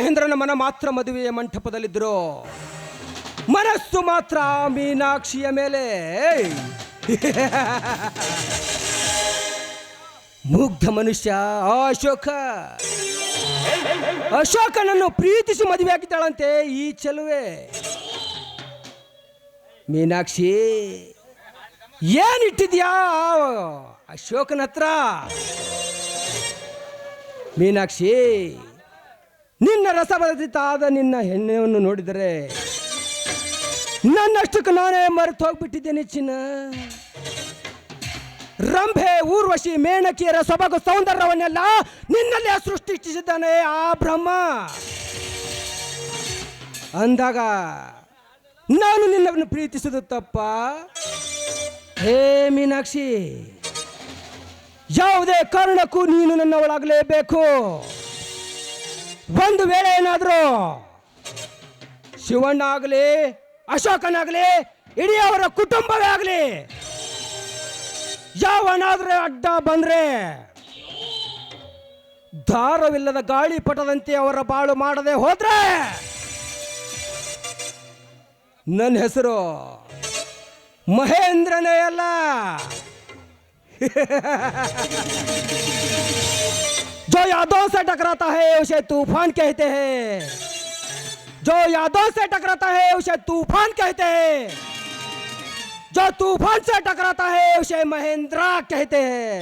ಮಹೇಂದ್ರನ ಮನ ಮಾತ್ರ ಮದುವೆಯ ಮಂಟಪದಲ್ಲಿದ್ದರು, ಮನಸ್ಸು ಮಾತ್ರ ಮೀನಾಕ್ಷಿಯ ಮೇಲೆ. ಮುಗ್ಧ ಮನುಷ್ಯ ಅಶೋಕನನ್ನು ಪ್ರೀತಿಸಿ ಮದುವೆ ಆಗಿದ್ದಾಳಂತೆ ಈ ಚೆಲುವೆ. ಮೀನಾಕ್ಷಿ, ಏನಿಟ್ಟಿದ್ಯಾ ಅಶೋಕನ ಹತ್ರ? ಮೀನಾಕ್ಷಿ, ನಿನ್ನ ರಸಭರಿತಾದ ನಿನ್ನ ಹೆಣ್ಣೆಯನ್ನು ನೋಡಿದರೆ ನನ್ನಷ್ಟಕ್ಕೆ ನಾನೇ ಮರೆತು ಹೋಗ್ಬಿಟ್ಟಿದ್ದೇನೆ ಚಿನ್ನ. ರಂಭೆ, ಊರ್ವಶಿ, ಮೇಣಕಿಯರ ಸೊಬಗು ಸೌಂದರ್ಯವನ್ನೆಲ್ಲ ನಿನ್ನಲ್ಲೇ ಸೃಷ್ಟಿಸಿದ್ದಾನೆ ಆ ಬ್ರಹ್ಮ. ಅಂದಾಗ ನಾನು ನಿನ್ನನ್ನು ಪ್ರೀತಿಸುವುದು ತಪ್ಪ? ಹೇ ಮೀನಾಕ್ಷಿ, ಯಾವುದೇ ಕಾರಣಕ್ಕೂ ನೀನು ನನ್ನವಳಾಗಲೇಬೇಕು. ಒಂದು ವೇಳೆ ಏನಾದರೂ ಶಿವಣ್ಣ ಆಗಲಿ, ಅಶೋಕನಾಗಲಿ, ಇಡೀ ಅವರ ಕುಟುಂಬವೇ ಆಗಲಿ ಯಾವನಾದ್ರೆ ಅಡ್ಡ ಬಂದ್ರೆ ದಾರವಿಲ್ಲದ ಗಾಳಿಪಟದಂತೆ ಅವರ ಬಾಳು ಮಾಡದೆ ಹೋದ್ರೆ ನನ್ನ ಹೆಸರು ಮಹೇಂದ್ರನೇ ಅಲ್ಲ. जो यादों से टकराता है उसे तूफान कहते हैं, जो यादों से टकराता है उसे तूफान कहते हैं, जो तूफान से टकराता है उसे महेंद्रा कहते हैं.